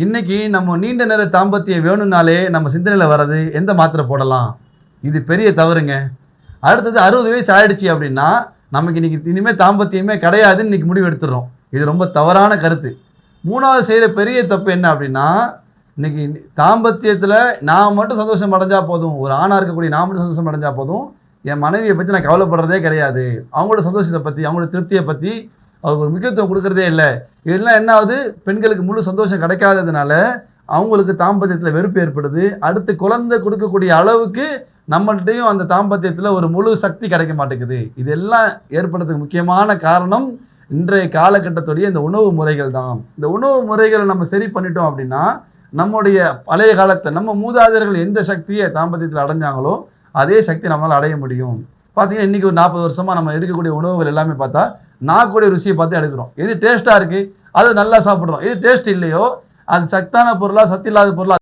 இன்னைக்கு நம்ம நீண்ட நேர தாம்பத்தியம் வேணும்னாலே நம்ம சிந்தனையில் வர்றது எந்த மாத்திரை போடலாம், இது பெரிய தவறுங்க. அடுத்தது 60 வயசு ஆயிடுச்சு அப்படின்னா நமக்கு இன்னைக்கு இனிமேல் தாம்பத்தியமே கிடையாதுன்னு இன்னைக்கு முடிவு எடுத்துடுறோம். இது ரொம்ப தவறான கருத்து. மூணாவது செய்கிற பெரிய தப்பு என்ன அப்படின்னா, இன்னைக்கு தாம்பத்தியத்தில் நான் மட்டும் சந்தோஷம் அடைஞ்சா போதும், ஒரு ஆணாக இருக்கக்கூடிய நான் மட்டும் சந்தோஷம் அடைஞ்சா போதும், என் மனைவியை பற்றி நான் கவலைப்படுறதே கிடையாது, அவங்களோட சந்தோஷத்தை பற்றி அவங்களோட திருப்தியை பற்றி அவருக்கு ஒரு முக்கியத்துவம் கொடுக்குறதே இல்லை. இதெல்லாம் என்ன ஆகுது, பெண்களுக்கு முழு சந்தோஷம் கிடைக்காததுனால அவங்களுக்கு தாம்பத்தியத்தில் வெறுப்பு ஏற்படுது. அடுத்து குழந்தை கொடுக்கக்கூடிய அளவுக்கு நம்மள்கிட்டையும் அந்த தாம்பத்தியத்தில் ஒரு முழு சக்தி கிடைக்க மாட்டேங்குது. இதெல்லாம் ஏற்படுறதுக்கு முக்கியமான காரணம் இன்றைய காலகட்டத்துடைய இந்த உணவு முறைகள் தான். இந்த உணவு முறைகளை நம்ம சரி பண்ணிட்டோம் அப்படின்னா நம்முடைய பழைய காலத்தை நம்ம மூதாதையர்கள் எந்த சக்தியை தாம்பத்தியத்தில் அடைஞ்சாங்களோ அதே சக்தி நம்மளால் அடைய முடியும். பார்த்தீங்கன்னா இன்றைக்கி ஒரு 40 வருஷமாக நம்ம எடுக்கக்கூடிய உணவுகள் எல்லாமே பார்த்தா நாக்குடைய ருசியை பார்த்து எடுக்கிறோம். எது டேஸ்ட்டாக இருக்குது அது நல்லா சாப்பிட்றோம், எது டேஸ்ட் இல்லையோ அது சத்தான பொருளாக சத்து இல்லாத பொருளாக